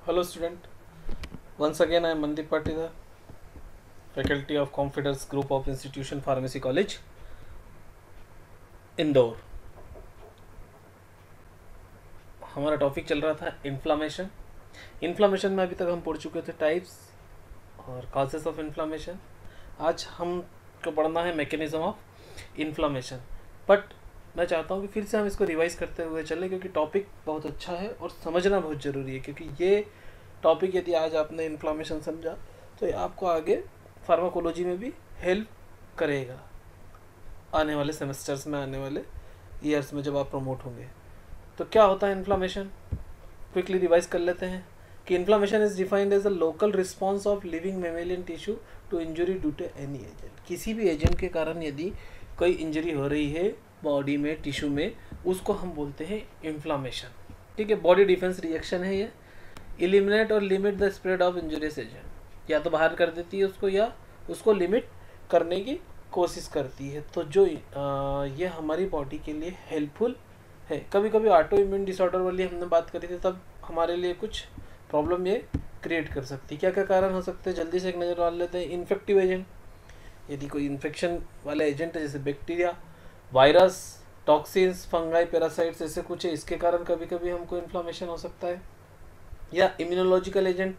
Hello student, once again I am Mandeep Patidar, faculty of Confidence Group of Institution Pharmacy College, Indore. हमारा topic चल रहा था inflammation. Inflammation में अभी तक हम पढ़ चुके थे टाइप्स और कॉजेस ऑफ इन्फ्लामेशन। आज हमको पढ़ना है मैकेनिज्म ऑफ इन्फ्लामेशन, बट मैं चाहता हूँ कि फिर से हम इसको रिवाइज करते हुए चलें, क्योंकि टॉपिक बहुत अच्छा है और समझना बहुत ज़रूरी है। क्योंकि ये टॉपिक यदि आज आपने इन्फ्लामेशन समझा तो ये आपको आगे फार्माकोलॉजी में भी हेल्प करेगा आने वाले सेमेस्टर्स में, आने वाले ईयर्स में जब आप प्रमोट होंगे। तो क्या होता है इन्फ्लामेशन, क्विकली रिवाइज कर लेते हैं कि inflammation is defined as a local response of living mammalian tissue to injury due to any agent. किसी भी एजेंट के कारण यदि कोई इंजरी हो रही है बॉडी में, टिश्यू में, उसको हम बोलते हैं इन्फ्लामेशन। ठीक है, बॉडी डिफेंस रिएक्शन है ये। एलिमिनेट और limit the spread of injurious agent, या तो बाहर कर देती है उसको या उसको लिमिट करने की कोशिश करती है। तो जो ये हमारी बॉडी के लिए हेल्पफुल है। कभी कभी ऑटो इम्यून डिसऑर्डर वाली हमने बात करी थी, तब हमारे लिए कुछ प्रॉब्लम ये क्रिएट कर सकती है। क्या क्या कारण हो सकते हैं, जल्दी से एक नज़र डाल लेते हैं। इन्फेक्टिव एजेंट, यदि कोई इन्फेक्शन वाला एजेंट है जैसे bacteria, virus, toxins, fungi, parasites, ऐसे कुछ है, इसके कारण कभी कभी हमको इन्फ्लामेशन हो सकता है। या immunological agent,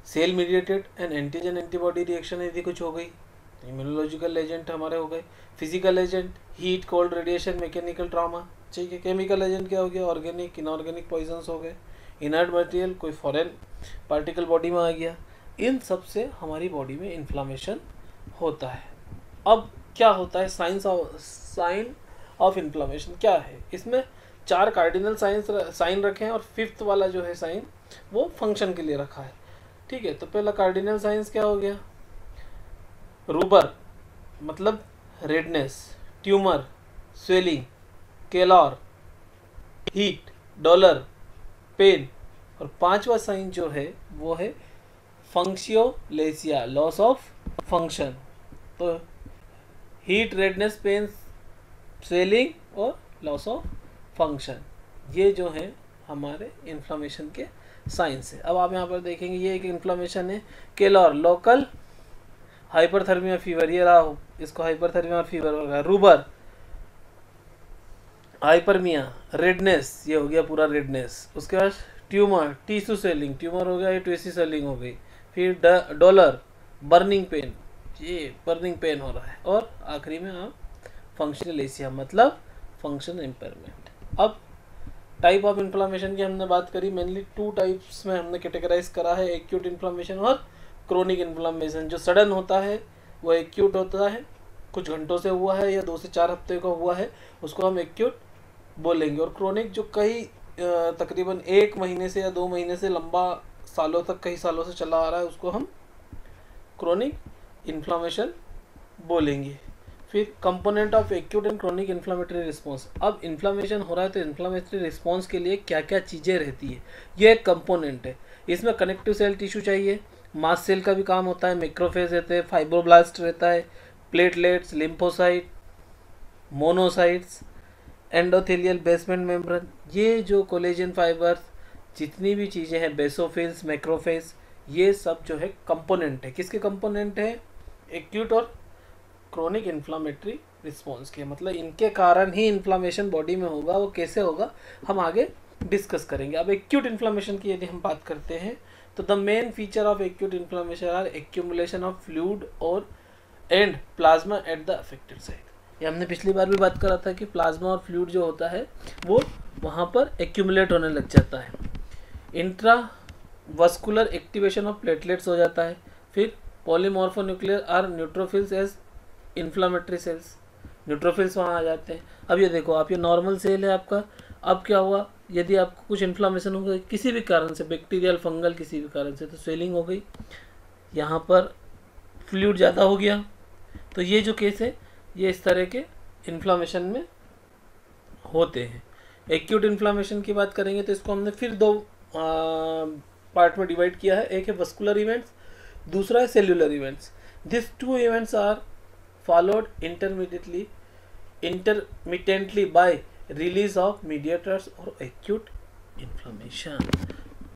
cell mediated and antigen antibody reaction यदि कुछ हो गई, इम्यूनोलॉजिकल एजेंट हमारे हो गए। Physical agent, heat, cold, radiation, mechanical trauma. ठीक है, केमिकल एजेंट क्या हो गया, ऑर्गेनिक, इनऑर्गेनिक पॉइजन्स हो गए। इनर्ट मटेरियल, कोई फॉरेन पार्टिकल बॉडी में आ गया। इन सब से हमारी बॉडी में इन्फ्लामेशन होता है। अब क्या होता है, साइन ऑफ इन्फ्लामेशन क्या है। इसमें 4 कार्डिनल साइन रखे हैं और 5th वाला जो है साइन वो फंक्शन के लिए रखा है। ठीक है, तो पहला कार्डिनल साइंस क्या हो गया, रूबर मतलब redness, tumor, swelling, calor, heat, dolor, pain. और 5वां साइन जो है वो है फंक्शियोलेसिया, लॉस ऑफ फंक्शन। तो हीट, रेडनेस, पेन, स्वेलिंग और लॉस ऑफ फंक्शन, ये जो है हमारे इन्फ्लामेशन के साइंस है। अब आप यहाँ पर देखेंगे ये एक इन्फ्लामेशन है। केलर, लोकल हाइपरथर्मिया फीवर, ये रहा हो, इसको हाइपरथर्मिया फीवर होगा। रूबर, हाइपरमिया, रेडनेस, ये हो गया पूरा रेडनेस। उसके बाद ट्यूमर, टिश्यू स्वेलिंग, ट्यूमर हो गया, ये टिश्यू स्वेलिंग हो गई। फिर डॉलर, बर्निंग पेन, ये बर्निंग पेन हो रहा है। और आखिरी में आप फंक्शनलेसिया मतलब फंक्शन इम्पेयरमेंट। अब टाइप ऑफ इन्फ्लामेशन की हमने बात करी, मेनली 2 टाइप्स में हमने कैटेगराइज करा है, एक्यूट इन्फ्लामेशन और क्रोनिक इन्फ्लामेशन। जो सडन होता है वो एक्यूट होता है, कुछ घंटों से हुआ है या 2 से 4 हफ्ते का हुआ है, उसको हम एक्यूट बोलेंगे। और क्रोनिक जो कई तकरीबन 1 महीने से या 2 महीने से लंबा सालों तक, कई सालों से चला आ रहा है, उसको हम क्रोनिक इन्फ्लामेशन बोलेंगे। फिर component of acute and chronic inflammatory response. अब इन्फ्लामेशन हो रहा है तो इन्फ्लामेटरी रिस्पांस के लिए क्या क्या चीज़ें रहती है, ये एक कंपोनेंट है। इसमें कनेक्टिव सेल टिश्यू चाहिए, मास्ट सेल का भी काम होता है, मैक्रोफेज रहते हैं, फाइब्रोब्लास्ट रहता है, platelets, lymphocyte, monocytes, endothelial basement membrane, ये जो कोलेजन फाइबर्स, जितनी भी चीज़ें हैं, बेसोफिल्स, मैक्रोफेज, ये सब जो है कंपोनेंट है। किसके कंपोनेंट है, एक्यूट और क्रोनिक इन्फ्लामेटरी रिस्पॉन्स के। मतलब इनके कारण ही इन्फ्लामेशन बॉडी में होगा, वो कैसे होगा हम आगे डिस्कस करेंगे। अब एक्यूट इन्फ्लामेशन की यदि हम बात करते हैं तो the main feature of acute inflammation are accumulation of fluid और and plasma at the affected site. ये हमने पिछली बार भी बात करा था कि प्लाज्मा और फ्लूइड जो होता है वो वहाँ पर एक्यूमुलेट होने लग जाता है। इंट्रावस्कुलर एक्टिवेशन ऑफ प्लेटलेट्स हो जाता है। फिर polymorphonuclear are neutrophils as inflammatory cells, neutrophils वहाँ आ जाते हैं। अब ये देखो, आप ये नॉर्मल सेल है आपका, अब क्या हुआ, यदि आपको कुछ इन्फ्लामेशन हो गई किसी भी कारण से, बैक्टीरियल, फंगल, किसी भी कारण से, तो स्वेलिंग हो गई, यहाँ पर फ्लूइड ज़्यादा हो गया। तो ये जो केस है ये इस तरह के इन्फ्लामेशन में होते हैं। एक्यूट इन्फ्लामेशन की बात करेंगे तो इसको हमने फिर 2 पार्ट में डिवाइड किया है। एक है वस्कुलर इवेंट्स, दूसरा है cellular events. This 2 events are followed intermittently by release of mediators or acute inflammation।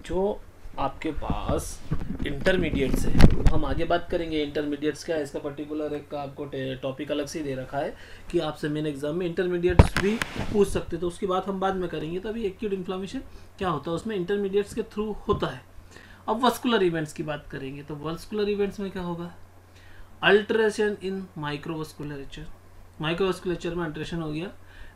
जो आपके पास इंटरमीडिएट्स है, हम आगे बात करेंगे इंटरमीडिएट्स क्या है, इसका पर्टिकुलर एक आपको टॉपिक अलग से दे रखा है कि आपसे मेन एग्जाम में इंटरमीडिएट्स भी पूछ सकते, तो उसकी बात हम बाद में करेंगे। तो अभी एक्यूट इन्फ्लामेशन क्या होता है, उसमें इंटरमीडिएट्स के थ्रू होता है। अब वस्कुलर इवेंट्स की बात करेंगे, तो वस्कुलर इवेंट्स में क्या होगा, अल्टरेशन इन माइक्रोवस्कुलरेचर। माइक्रोवस्कुलरेचर में अल्टरेशन हो गया।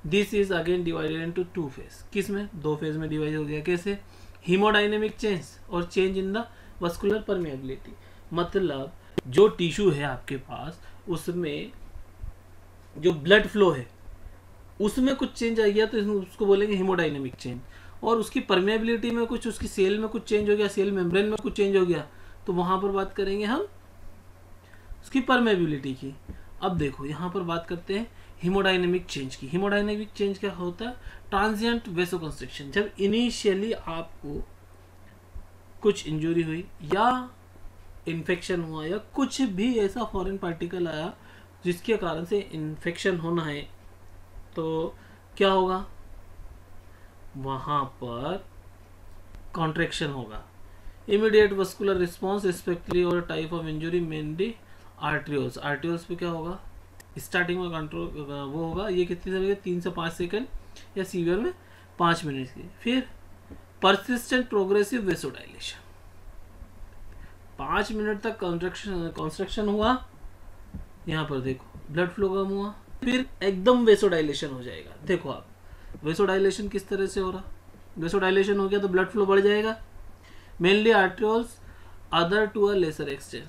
This is again divided into two phase, किस में, दो फेज में डिवाइड हो गया। कैसे, हीमोडाइनेमिक चेंज और change in the vascular permeability. मतलब जो टिश्यू है आपके पास, उसमें जो ब्लड फ्लो है उसमें कुछ चेंज आ गया तो उसको बोलेंगे हीमोडाइनेमिक चेंज। और उसकी परमेबिलिटी में कुछ, उसकी सेल में कुछ चेंज हो गया, सेल मेम्ब्रेन में कुछ चेंज हो गया, तो वहां पर बात करेंगे हम उसकी परमेबिलिटी की। अब देखो यहाँ पर बात करते हैं हीमोडाइनेमिक चेंज की। हीमोडाइनेमिक चेंज क्या होता है, ट्रांजिएंट वेसोकंस्ट्रिक्शन। जब इनिशियली आपको कुछ इंजरी हुई या इन्फेक्शन हुआ या कुछ भी ऐसा फॉरेन पार्टिकल आया जिसके कारण से इन्फेक्शन होना है, तो क्या होगा, वहां पर कॉन्ट्रैक्शन होगा। इमीडिएट वस्कुलर रिस्पॉन्स स्पेक्टली और type of injury mainly arterioles. Arterioles पे क्या होगा, स्टार्टिंग में कंट्रोल वो होगा, ये कितनी देर, 3 से 5 सेकंड या सीवियर में 5 मिनट की। फिर परसिस्टेंट प्रोग्रेसिव वेसोडाइलेशन, 5 मिनट तक कॉन्स्ट्रक्शन हुआ, यहाँ पर देखो ब्लड फ्लो कम हुआ, फिर एकदम वेसोडाइलेशन हो जाएगा। देखो आप वेसोडाइलेशन किस तरह से हो रहा, वेसोडाइलेशन हो गया तो ब्लड फ्लो बढ़ जाएगा, mainly arterioles, other to a lesser extent.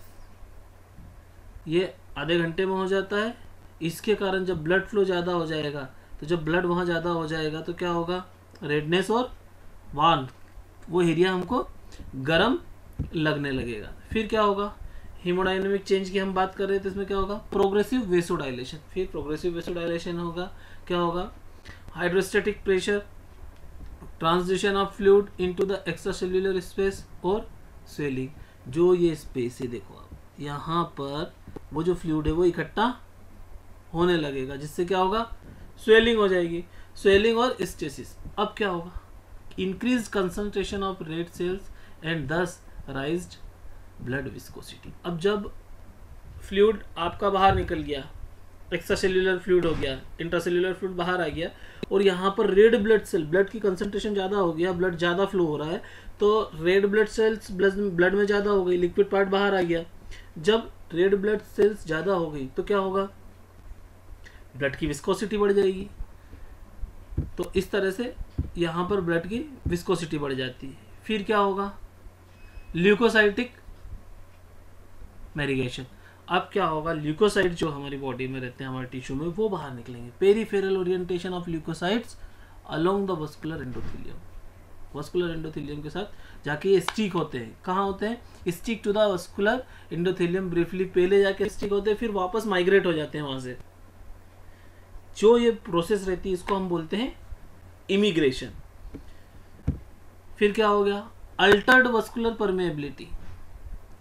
ये आधे घंटे में हो जाता है। इसके कारण जब ब्लड फ्लो ज़्यादा हो जाएगा, तो जब ब्लड वहाँ ज़्यादा हो जाएगा तो क्या होगा, रेडनेस और वार्म, वो एरिया हमको गर्म लगने लगेगा। फिर क्या होगा, हीमोडाइनेमिक चेंज की हम बात कर रहे थे, इसमें क्या होगा, प्रोग्रेसिव वेसोडाइलेशन। फिर प्रोग्रेसिव वेसोडाइलेशन होगा, क्या होगा, hydrostatic pressure, transition of fluid into the extracellular space और स्वेलिंग। जो ये स्पेस है देखो आप, यहाँ पर वो जो फ्लूइड है वो इकट्ठा होने लगेगा, जिससे क्या होगा, स्वेलिंग हो जाएगी, स्वेलिंग और स्टेसिस। अब क्या होगा, increase concentration of red cells and दस राइज्ड ब्लड विस्कोसिटी। अब जब फ्लूइड आपका बाहर निकल गया, एक्स्ट्रा सेल्यूलर फ्लूइड हो गया, इंट्रासेल्यूलर फ्लूइड बाहर आ गया, और यहाँ पर रेड ब्लड सेल, ब्लड की कंसंट्रेशन ज़्यादा हो गया, ब्लड ज़्यादा फ्लो हो रहा है, तो रेड ब्लड सेल्स ब्लड में ज़्यादा हो गई, लिक्विड पार्ट बाहर आ गया। जब रेड ब्लड सेल्स ज़्यादा हो गई तो क्या होगा, ब्लड की विस्कोसिटी बढ़ जाएगी। तो इस तरह से यहाँ पर ब्लड की विस्कोसिटी बढ़ जाती है। फिर क्या होगा, ल्यूकोसाइटिक मेरिगेशन। अब क्या होगा, ल्यूकोसाइट जो हमारी बॉडी में रहते हैं, हमारे टिश्यू में, वो बाहर निकलेंगे। Peripheral orientation of leukocytes along the vascular endothelium. Vascular endothelium के साथ जाके ये स्टिक होते हैं। कहाँ होते हैं, stick to the vascular endothelium briefly, पहले जाके स्टिक होते हैं, फिर वापस माइग्रेट हो जाते हैं वहां से। जो ये प्रोसेस रहती है इसको हम बोलते हैं इमिग्रेशन। फिर क्या हो गया, अल्टर्ड वस्कुलर परमेबिलिटी।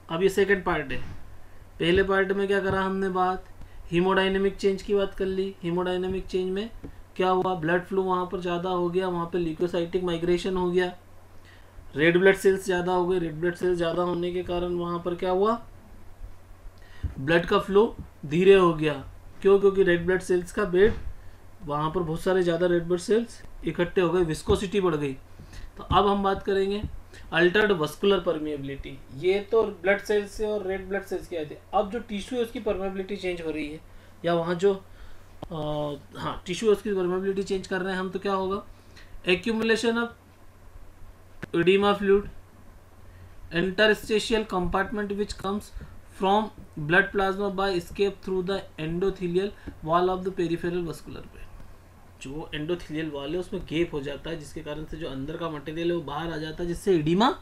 अब ये सेकंड पार्ट है। पहले पार्ट में क्या करा हमने बात, हीमोडाइनेमिक चेंज की बात कर ली। हीमोडाइनेमिक चेंज में क्या हुआ, ब्लड फ्लो वहाँ पर ज़्यादा हो गया, वहाँ पर ल्यूकोसाइटिक माइग्रेशन हो गया, रेड ब्लड सेल्स ज़्यादा हो गए। रेड ब्लड सेल्स ज़्यादा होने के कारण वहाँ पर क्या हुआ, ब्लड का फ्लो धीरे हो गया। क्यों, क्योंकि रेड ब्लड सेल्स का बेड, वहाँ पर बहुत सारे ज़्यादा रेड ब्लड सेल्स इकट्ठे हो गए, विस्कोसिटी बढ़ गई। तो अब हम बात करेंगे अल्टर्ड वस्कुलर परमेबिलिटी। ये तो ब्लड सेल्स से और रेड ब्लड सेल्स की आती है। अब जो टिश्यू है उसकी परमेबिलिटी चेंज हो रही है, या वहाँ जो हाँ टिश्यू है उसकी परमेबिलिटी चेंज कर रहे हैं हम, तो क्या होगा, accumulation of oedema fluid, interstitial compartment which comes from blood plasma by escape through the endothelial wall of the peripheral vascular bed. जो एंडोथेलियल वॉल है उसमें गैप हो जाता है, जिसके कारण से जो अंदर का मटेरियल है वो बाहर आ जाता है, जिससे एडिमा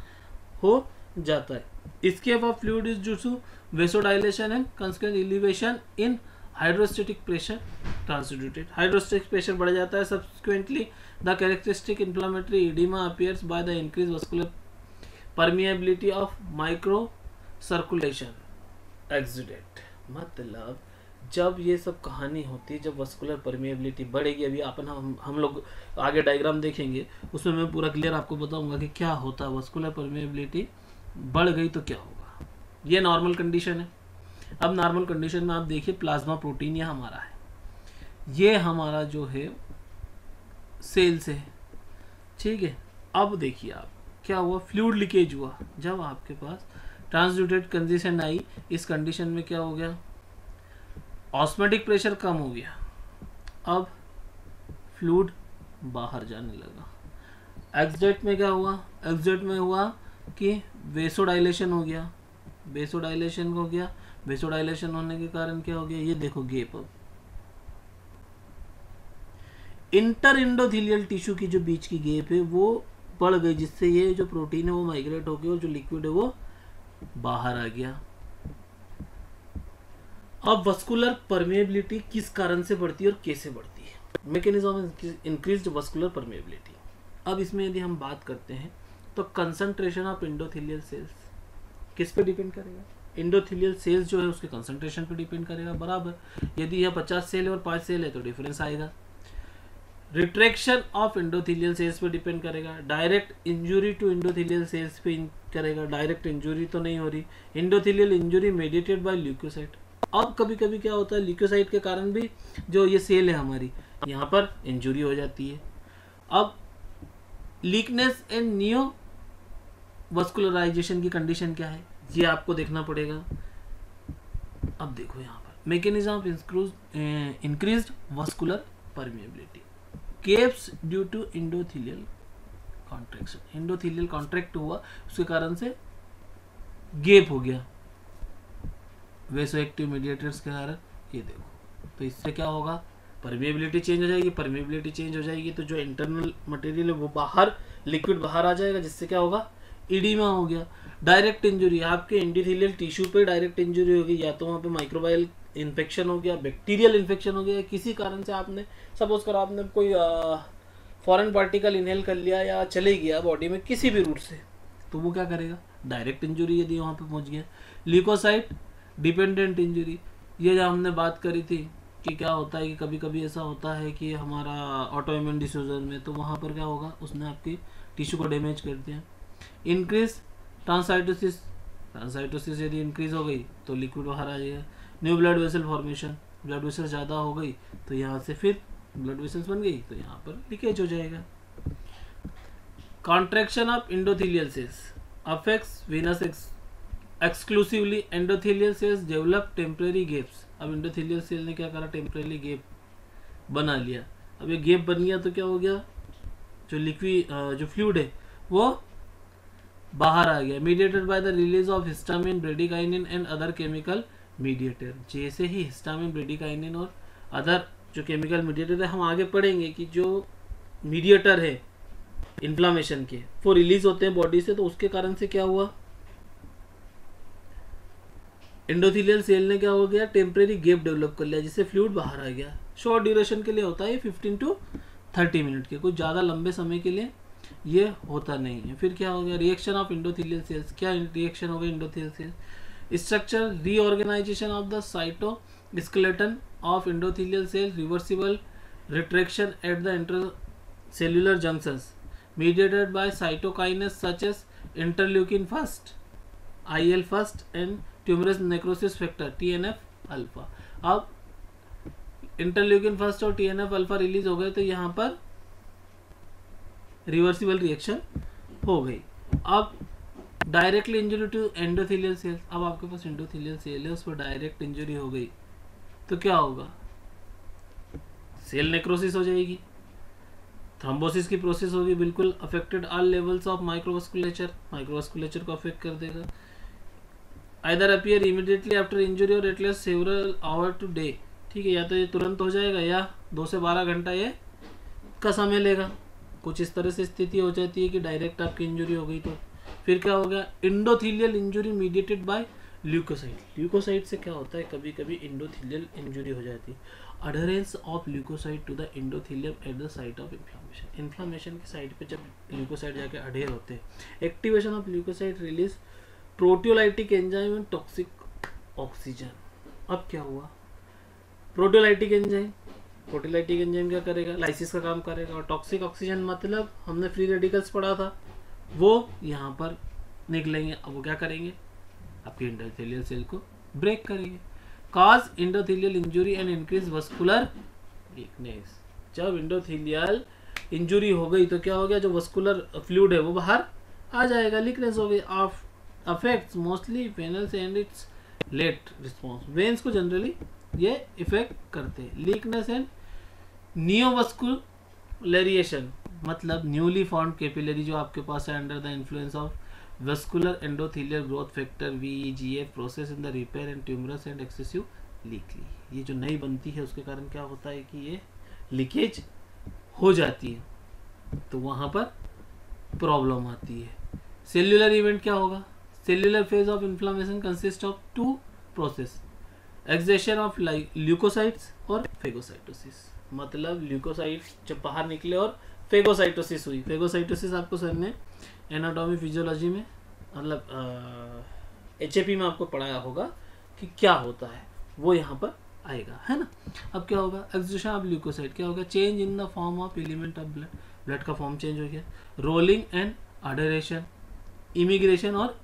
हो जाता है। Escape of fluid is due to vasodilation and consequent elevation in hydrostatic pressure transudated. Hydrostatic pressure बढ़ जाता है, subsequently the characteristic inflammatory oedema appears by the increase vascular permeability of microcirculation exudate. मतलब जब ये सब कहानी होती है, जब वस्कुलर परमिएबिलिटी बढ़ेगी, अभी अपन हम लोग आगे डायग्राम देखेंगे, उसमें मैं पूरा क्लियर आपको बताऊंगा कि क्या होता है वस्कुलर परमिएबिलिटी बढ़ गई तो क्या होगा। ये नॉर्मल कंडीशन है। अब नॉर्मल कंडीशन में आप देखिए प्लाज्मा प्रोटीन ये हमारा है, ये हमारा जो है सेल्स है, ठीक है। अब देखिए आप क्या हुआ, फ्लूइड लीकेज हुआ। जब आपके पास ट्रांसड्यूटेड कंडीशन आई, इस कंडीशन में क्या हो गया, ऑस्मोटिक प्रेशर कम हो गया, अब फ्लूइड बाहर जाने लगा। एक्सडेट में क्या हुआ, एक्सडेट में हुआ कि वेसोडाइलेशन हो गया, वेसोडाइलेशन हो गया, वेसोडाइलेशन होने के कारण क्या हो गया, ये देखो गेप। अब इंटर इंडोथीलियल टिश्यू की जो बीच की गेप है वो बढ़ गई, जिससे ये जो प्रोटीन है वो माइग्रेट हो गया और जो लिक्विड है वो बाहर आ गया। अब वस्कुलर परमेबिलिटी किस कारण से बढ़ती है और कैसे बढ़ती है, mechanism of increased vascular permeability. अब इसमें यदि हम बात करते हैं तो कंसंट्रेशन ऑफ इंडोथीलियल सेल्स किस पे डिपेंड करेगा, इंडोथीलियल सेल्स जो है उसके कंसंट्रेशन पे डिपेंड करेगा, बराबर। यदि यह 50 सेल है और 5 सेल है तो डिफरेंस आएगा। रिट्रैक्शन ऑफ इंडोथीलियल सेल्स पे डिपेंड करेगा, direct injury to endothelial cells पे करेगा, डायरेक्ट इंजुरी तो नहीं हो रही, endothelial injury mediated by leukocyte. अब कभी कभी क्या होता है, ल्यूकोसाइट के कारण भी जो ये सेल है हमारी यहाँ पर इंजुरी हो जाती है। अब लीकनेस एंड न्यू वस्कुलराइजेशन की कंडीशन क्या है, ये आपको देखना पड़ेगा। अब देखो यहाँ पर mechanism of increased vascular permeability, gaps due to endothelial contraction, endothelial contract हुआ उसके कारण से गेप हो गया वेसोएक्टिव मीडिएटर्स के कारण, ये देखो। तो इससे क्या होगा, परमिएबिलिटी चेंज हो जाएगी, परमिएबिलिटी चेंज हो जाएगी तो जो इंटरनल मटेरियल है वो बाहर, लिक्विड बाहर आ जाएगा, जिससे क्या होगा, इडीमा हो गया। डायरेक्ट इंजुरी, आपके इंडोथीलियल टिश्यू पे डायरेक्ट इंजुरी होगी, या तो वहाँ पे माइक्रोबायल इन्फेक्शन हो गया, बैक्टीरियल इन्फेक्शन हो गया, किसी कारण से आपने सपोज करो आपने कोई फॉरेन पार्टिकल इनहेल कर लिया या चले गया बॉडी में किसी भी रूट से, तो वो क्या करेगा, डायरेक्ट इंजुरी यदि वहाँ पे पहुँच गया। ल्यूकोसाइट डिपेंडेंट इंजुरी, ये जो हमने बात करी थी कि क्या होता है कि कभी कभी ऐसा होता है कि हमारा ऑटो इम्यून डिसऑर्डर में, तो वहाँ पर क्या होगा, उसने आपकी टिश्यू को डैमेज कर दिया। इंक्रीज ट्रांसाइटोसिस, ट्रांसाइटोसिस यदि इंक्रीज हो गई तो लिक्विड बाहर आ जाएगा। New blood vessel formation, blood vessel ज़्यादा हो गई तो यहाँ से फिर ब्लड वेसल्स बन गई तो यहाँ पर लीकेज हो जाएगा। Contraction of endothelial cells affects venous exclusively, endothelial cells develop temporary gaps. अब इंडोथीलियल सेल ने क्या करा, टेम्परेरी गेप बना लिया। अब ये गेप बन गया तो क्या हो गया, जो लिक्विड जो फ्लूइड है वो बाहर आ गया, mediated by the release of histamine, bradykinin and other chemical mediator. जैसे ही हिस्टामिन, ब्रेडिकाइनिन और अदर जो केमिकल मीडिएटर है, हम आगे पढ़ेंगे कि जो मीडिएटर है इन्फ्लामेशन के वो रिलीज होते हैं बॉडी से, तो उसके कारण से क्या हुआ, इंडोथीलियल सेल ने क्या हो गया, टेम्परेरी गेप डेवलप कर लिया, जिससे फ्लूइड बाहर आ गया। शॉर्ट ड्यूरेशन के लिए होता है 15 to 30 मिनट के, कुछ ज़्यादा लंबे समय के लिए ये होता नहीं है। फिर क्या हो गया, रिएक्शन ऑफ इंडोथीलियल सेल्स, क्या रिएक्शन हो गया endothelial cells, structure reorganisation of the cytoskeleton of endothelial cell, reversible retraction at the intercellular junctions mediated by cytokinase such as interleukin 1, IL-1 and tumorous necrosis factor TNF alpha. अब interleukin 1 और TNF alpha release हो गए तो यहाँ पर reversible reaction हो गई। अब directly injury to endothelial cells, अब आपके पास एंडोथीलियल सेल है उस पर डायरेक्ट इंजरी हो गई तो क्या होगा, सेल नेक्रोसिस हो जाएगी, थ्रोम्बोसिस की प्रोसेस होगी, बिल्कुल affected all levels of microvasculature, microvasculature को अफेक्ट कर देगा। Either appear immediately after injury और at least several hour to day, ठीक है, या तो ये तुरंत हो जाएगा या 2 से 12 घंटा ये का समय लेगा। कुछ इस तरह से स्थिति हो जाती है कि डायरेक्ट आपकी इंजरी हो गई तो फिर क्या हो गया, endothelial injury mediated by leukocyte. Leukocyte से क्या होता है, कभी कभी इंडोथीलियल इंजरी हो जाती है। Adherence of leucocyte to the endothelium at the site of inflammation, inflammation की साइट पे जब ल्यूकोसाइट जाके अडेर होते हैं, activation of leucocyte release proteolytic enzyme and toxic oxygen. अब क्या हुआ, प्रोटीलाइटिक एंजाइम, प्रोटीलाइटिक एंजाइम क्या करेगा, लाइसिस का काम करेगा। और टॉक्सिक ऑक्सीजन मतलब हमने फ्री रेडिकल्स पढ़ा था, वो यहाँ पर निकलेंगे। अब वो क्या करेंगे, आपके एंडोथेलियल सेल को ब्रेक करेंगे। Cause endothelial injury and increase vascular weakness. जब एंडोथेलियल इंजुरी हो गई तो क्या हो गया, जो वस्कुलर फ्लूइड है वो बाहर आ जाएगा, लीकनेस हो गई। Affects mostly venous and it's late response. Veins को जनरली ये इफेक्ट करते हैं। लीकनेस एंड नियोवस्कुलरिएशन मतलब न्यूली फॉर्म्ड कैपिलरी जो आपके पास है under the influence of vascular endothelial growth factor VEGF process in the repair and tumours and excessive leakily. ये जो नई बनती है उसके कारण क्या होता है कि ये लीकेज हो जाती है, तो वहां पर प्रॉब्लम आती है। सेल्यूलर इवेंट क्या होगा, cellular phase of inflammation consist of 2 process, accession of leukocytes और फेगोसाइटोसिस। मतलब ल्यूकोसाइट्स जब बाहर निकले और फेगोसाइटोसिस हुई। फेगोसाइटोसिस आपको सर ने एनाटॉमी फिजियोलॉजी में मतलब HAP में आपको पढ़ाया होगा कि क्या होता है, वो यहाँ पर आएगा, है ना। अब क्या होगा, एक्सेशन ऑफ ल्यूकोसाइट क्या होगा, change in the form of element of blood, blood का फॉर्म चेंज हो गया। रोलिंग एंड अडरेशन, इमिग्रेशन और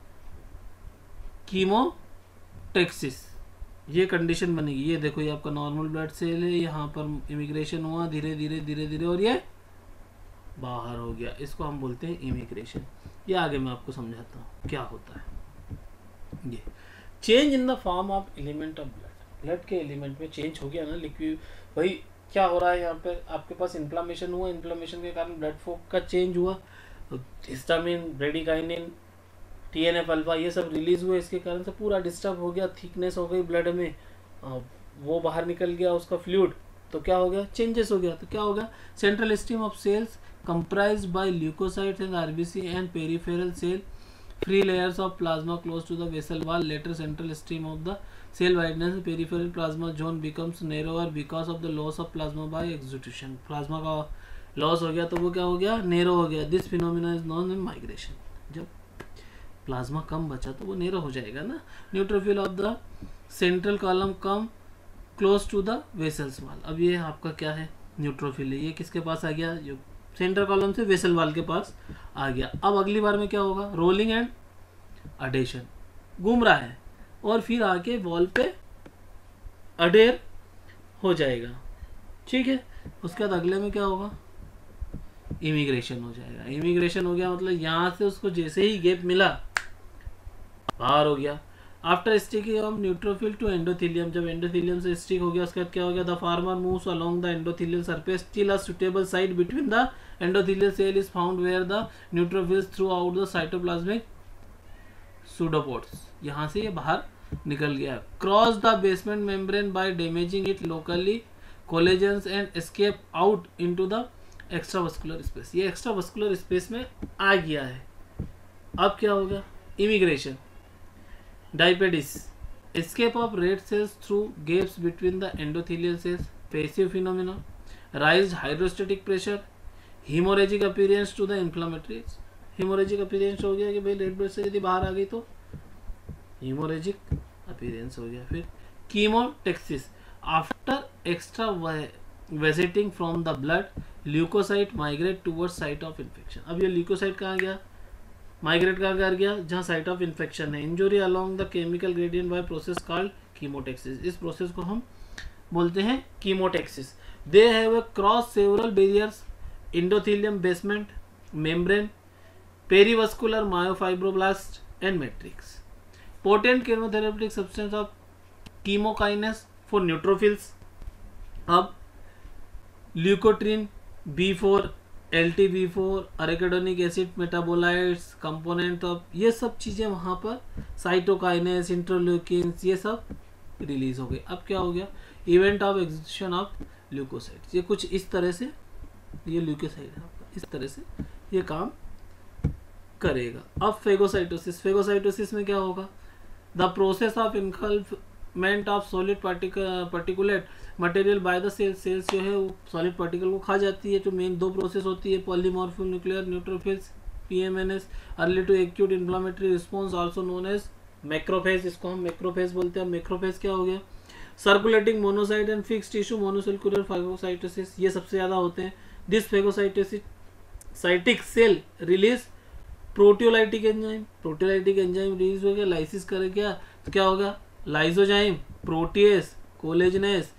कीमोटेक्सिस, ये कंडीशन बनेगी। ये देखो ये आपका नॉर्मल ब्लड सेल है, यहाँ पर इमिग्रेशन हुआ धीरे धीरे धीरे धीरे और ये बाहर हो गया, इसको हम बोलते हैं इमिग्रेशन। ये आगे मैं आपको समझाता हूँ क्या होता है। ये change in the form of element of blood, blood के एलिमेंट में चेंज हो गया ना लिक्विड। वही क्या हो रहा है यहाँ पे, आपके पास इन्फ्लामेशन हुआ, इन्फ्लामेशन के कारण ब्लड फ्लो का चेंज हुआ, हिस्टामिन, ब्रेडिकाइनिन, TNF अल्फा ये सब रिलीज हुए, इसके कारण से पूरा डिस्टर्ब हो गया, थिकनेस हो गई ब्लड में, वो बाहर निकल गया उसका फ्लूइड, तो क्या हो गया, चेंजेस हो गया। तो क्या होगा, central stream of cells comprised by leukocytes and RBC and peripheral cell, free layers of plasma close to the vessel wall, later central stream of the cell wideness, peripheral plasma zone becomes narrower because of the loss of plasma by exudation। Plasma का loss हो गया तो वो क्या हो गया, narrow हो गया। This phenomena is known in migration. जब प्लाज्मा कम बचा तो वो नैरो हो जाएगा ना। Neutrophil of the central column come close to the vessels wall. अब ये आपका क्या है, न्यूट्रोफिल है, ये किसके पास आ गया, जो सेंट्रल कॉलम से वेसल वाल के पास आ गया। अब अगली बार में क्या होगा, रोलिंग एंड अडेशन, घूम रहा है और फिर आके वॉल पे अडेर हो जाएगा, ठीक है। उसके बाद अगले में क्या होगा, इमिग्रेशन हो जाएगा। इमिग्रेशन हो गया मतलब यहाँ से उसको जैसे ही गैप मिला बाहर हो गया। After sticking of neutrophil to endothelium, जब एंडोथेलियम से स्टिक हो गया उसके बाद क्या हो गया, the former moves along the endothelial surface till a suitable site between the endothelial cell is found where the neutrophils through out the cytoplasmic pseudopods. यहाँ से ये बाहर निकल गया। Cross the basement membrane by damaging it locally collagens and escape out into the extravascular space. ये एक्स्ट्रावस्कुलर space में आ गया है। अब क्या होगा, immigration, डायपेटिस, escape of red cells through gaps between the endothelial cells, passive phenomena, raised hydrostatic pressure, hemorrhagic appearance to the inflammatory। hemorrhagic appearance हो गया कि भाई रेड ब्लड सेल यदि बाहर आ गई तो hemorrhagic appearance हो गया। फिर chemotaxis, after extra vesiting from the blood, leukocyte migrate towards site of infection। अब ये ल्यूकोसाइट कहाँ गया, माइग्रेट कहाँ कर गया, जहाँ साइट ऑफ इन्फेक्शन है। Injury along the chemical gradient by process called chemotaxis. इस प्रोसेस को हम बोलते हैं chemotaxis. They have cross several barriers, endothelium basement membrane, perivascular myofibroblast and matrix. Potent chemotherapeutic substance of chemokines for neutrophils. अब leukotriene, B4, LTB4, arachidonic acid metabolites, component of, ये सब चीज़ें वहाँ पर साइटोकाइनेस, इंटरल्यूकिन्स, ये सब रिलीज हो गए। अब क्या हो गया, event of execution of leukocytes. ये कुछ इस तरह से, ये ल्यूकोसाइट है आपका, इस तरह से ये काम करेगा। अब फेगोसाइटोसिस, फेगोसाइटोसिस में क्या होगा, the process of engulfment of solid particulate material by the cells. Cells जो है वो सॉलिड पार्टिकल को खा जाती है। जो मेन 2 प्रोसेस होती है, polymorphic nuclear neutrophils PMNS, early to acute inflammatory response also known as macrophage. इसको हम मैक्रोफेज बोलते हैं। मैक्रोफेज क्या हो गया, circulating monocyte and fix tissue monocellular phagocytosis, ये सबसे ज़्यादा होते हैं। This phagocytic cell release proteolytic enzyme, proteolytic enzyme release हो गया, लाइसिस करे क्या, तो क्या होगा, lysozyme, protease, collagenase,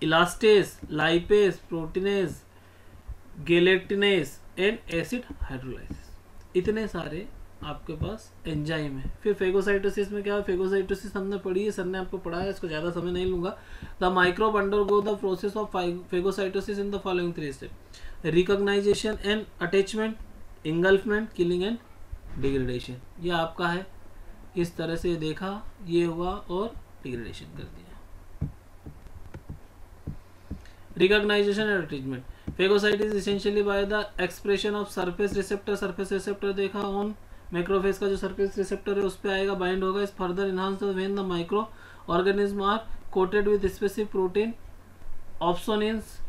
elastase, lipase, proteinase, gelatinase and acid hydrolysis, इतने सारे आपके पास एंजाइम है। फिर फेगोसाइटोसिस में क्या है, फेगोसाइटोसिस हमने पढ़ी है, सर ने आपको पढ़ाया, इसको ज़्यादा समय नहीं लूंगा। The microbe undergo the process of phagocytosis in the following 3 step, recognization and attachment, engulfment, killing and degradation. ये आपका है, इस तरह से देखा, ये हुआ और डिग्रेडेशन कर दिया। Recognization and attachment, phagocytosis essentially by the expression of surface receptor देखा ऑन मैक्रोफेज का जो सरफेस रिसेप्टर है उस पे आएगा, बाइंड होगा, इस further enhance when the micro organism are coated with specific protein opsonins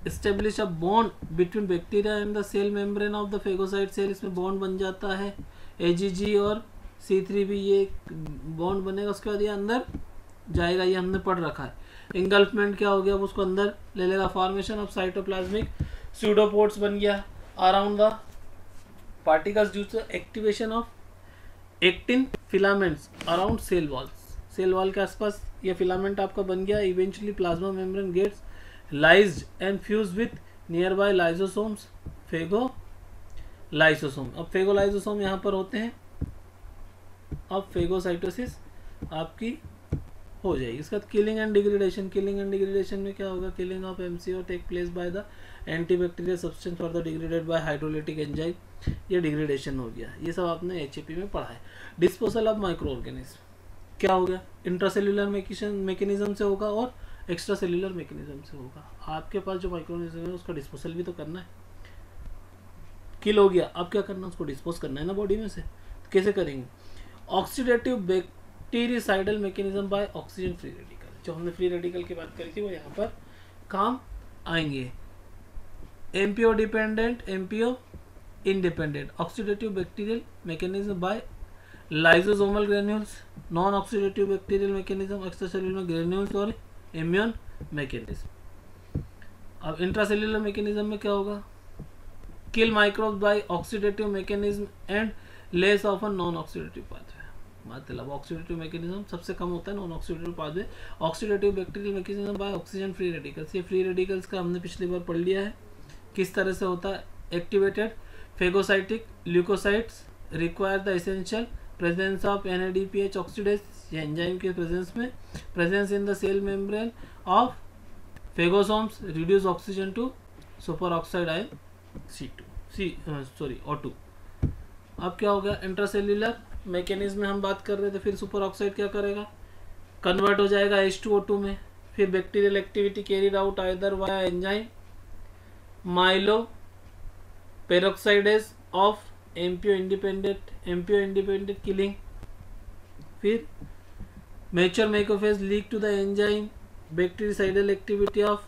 establish a bond between bacteria and the cell membrane of the phagocyte cell, इसमें बॉन्ड बन जाता है, AGG और C3 भी ये बॉन्ड बनेगा, उसके बाद ये अंदर जाएगा, ये हमने पढ़ रखा है। इंगल्फमेंट क्या हो गया, उसको अंदर ले लेगा, फॉर्मेशन ऑफ साइटोप्लाज्मिक स्यूडोपोड्स बन गया around the particles due to activation of actin filaments around cell walls, cell wall के आसपास ये फिलामेंट आपका बन गया। Eventually plasma membrane gets lysed and fuse with nearby lysosomes, phagolysosome. अब phagolysosome यहाँ पर होते हैं, अब फेगोसाइटोसिस आपकी हो जाएगी। इसका killing and degradation, killing and degradation में क्या होगा, killing of MCO take place by the antibacterial substance for the degraded by hydrolytic enzyme, ये डिग्रेडेशन हो गया। ये सब आपने HAP में पढ़ा है। डिस्पोजल ऑफ माइक्रो ऑर्गेनिज्म क्या हो गया, इंट्रासेल्युलर मैकेनिज्म से होगा और एक्स्ट्रा सेल्युलर मैकेनिज्म से होगा। आपके पास जो माइक्रो ऑर्गेनिज्म है उसका डिस्पोजल भी तो करना है, किल हो गया, अब क्या करना है, उसको डिस्पोज करना है ना बॉडी में से, तो कैसे करेंगे, oxidative bactericidal mechanism by oxygen free radical, जो हमने फ्री रेडिकल की बात करी थी वो यहाँ पर काम आएंगे। MPO dependent, MPO independent, oxidative bacterial mechanism by lysosomal granules, non oxidative bacterial mechanism extracellular granules और इम्यून मैकेनिज्म। अब इंट्रासेल्युलर मैकेनिज्म में क्या होगा, kill microbes by oxidative mechanism and less of a non oxidative pathway, मतलब oxidative mechanism सबसे कम होता है, non oxidative pathway. Oxidative bacterial mechanism by oxygen free radicals, ये फ्री रेडिकल्स का हमने पिछली बार पढ़ लिया है, किस तरह से होता है। Activated phagocytic leukocytes require the essential presence of NADPH oxidase, ये एंजाइम के प्रेजेंस में, presence in the cell membrane of phagosomes reduce oxygen to superoxide ion O2। अब क्या हो गया, इंट्रासेल्युलर मैकेनिज्म में हम बात कर रहे थे, फिर सुपर ऑक्साइड क्या करेगा, कन्वर्ट हो जाएगा H2O2 में, फिर bacterial activity carried out either via enzyme myeloperoxidase of MPO independent killing, फिर mature macrophage leak to the enzyme bactericidal activity of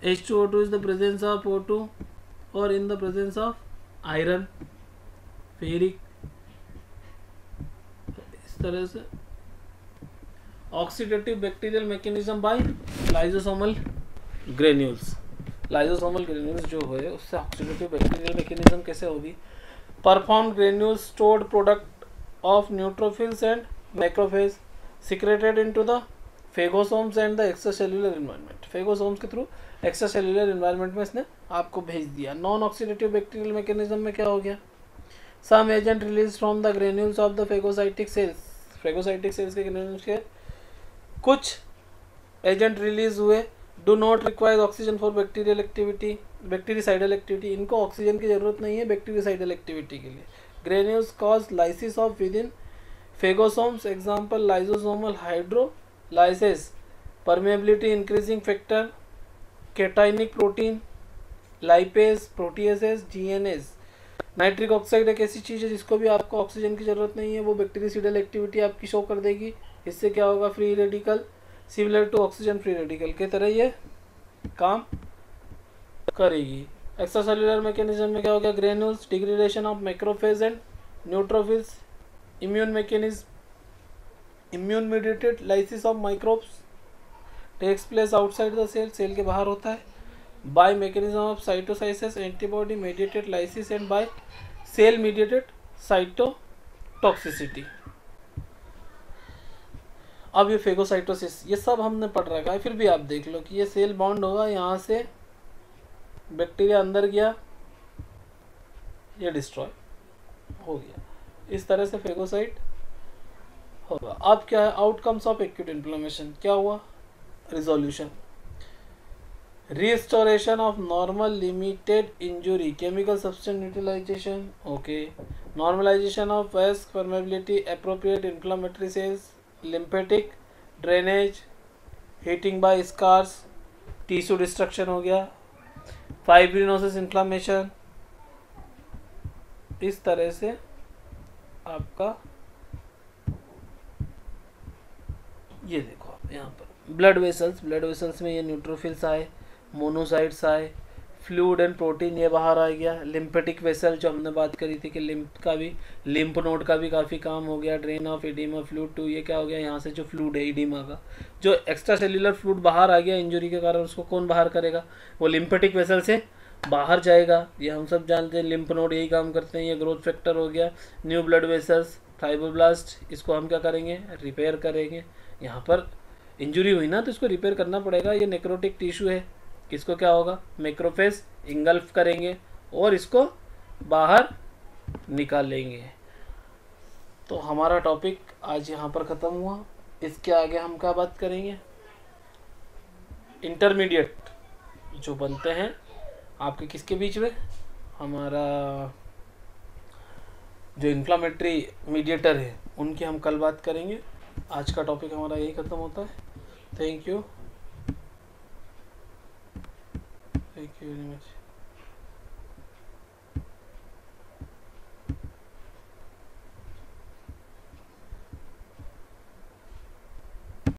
H2O2 is the presence of O2 or in the presence of iron, ferric, इस तरह से। Oxidative bacterial mechanism by lysosomal granules, lysosomal granules जो है उससे oxidative bacterial mechanism कैसे होगी, perform granules stored product of neutrophils and macrophage secreted into the phagosomes and the extracellular environment, phagosomes के through extracellular environment में इसने आपको भेज दिया। नॉन ऑक्सीडेटिव बैक्टीरियल मैकेनिज्म में क्या हो गया, some agent release from the granules of the phagocytic cells, phagocytic cells के ग्रेन्यूल्स के कुछ एजेंट रिलीज हुए, do not require oxygen for bacterial activity, bactericidal activity, इनको ऑक्सीजन की जरूरत नहीं है बैक्टीरिसाइडल एक्टिविटी के लिए। Granules cause lysis of within phagosomes, example lysosomal hydrolysis, permeability increasing factor, cationic protein, lipase, proteases, GNase। Nitric oxide एक ऐसी चीज़ है जिसको भी आपको ऑक्सीजन की ज़रूरत नहीं है, वो बैक्टीरियासाइडल एक्टिविटी आपकी शो कर देगी, इससे क्या होगा, free radical similar to oxygen free radical के तरह ये काम करेगी। एक्स्ट्रासेल्युलर मैकेनिज्म में क्या हो गया, granules, degradation of macrophage and neutrophils, immune mechanism, immune mediated lysis of microbes takes place outside the cell, cell के बाहर होता है, by mechanism of cytolysis antibody mediated lysis and by cell mediated cytotoxicity. अब ये phagocytosis ये सब हमने पढ़ रखा है, फिर भी आप देख लो कि ये सेल बॉन्ड होगा, यहाँ से बैक्टीरिया अंदर गया, ये डिस्ट्रॉय हो गया, इस तरह से फेगोसाइट होगा। अब क्या है आउटकम्स ऑफ एक्यूट इन्फ्लेमेशन, क्या हुआ, resolution, restoration of normal limited injury, chemical substance utilisation, okay, normalisation of waste permeability, appropriate inflammatory cells, lymphatic drainage, heating by scars, tissue destruction हो गया, फाइब्रिनोसिस इन्फ्लामेशन, इस तरह से आपका ये देखो आप यहाँ पर ब्लड वेसल्स में ये न्यूट्रोफिल्स आए, मोनोसाइट्स आए, फ्लूइड एंड प्रोटीन ये बाहर आ गया, लिम्फेटिक वेसल जो हमने बात करी थी कि लिम्फ नोड का भी काफ़ी काम हो गया, drain of oedema fluid to, ये क्या हो गया, यहाँ से जो फ्लूइड है एडिमा का, जो एक्स्ट्रा सेल्यूलर फ्लूइड बाहर आ गया इंजुरी के कारण, उसको कौन बाहर करेगा, वो लिम्फेटिक वेसल से बाहर जाएगा। ये हम सब जानते हैं, लिम्फ नोड यही काम करते हैं, ये ग्रोथ फैक्टर हो गया, न्यू ब्लड वेसल्स, फाइब्रोब्लास्ट, इसको हम क्या करेंगे, रिपेयर करेंगे। यहाँ पर इंजुरी हुई ना तो इसको रिपेयर करना पड़ेगा, ये नेक्रोटिक टिश्यू है, इसको क्या होगा, मैक्रोफेज इंगल्फ करेंगे और इसको बाहर निकालेंगे। तो हमारा टॉपिक आज यहाँ पर ख़त्म हुआ। इसके आगे हम क्या बात करेंगे, इंटरमीडिएट जो बनते हैं आपके किसके बीच में, हमारा जो इन्फ्लामेटरी मीडिएटर है उनकी हम कल बात करेंगे। आज का टॉपिक हमारा यही ख़त्म होता है। Thank you very much.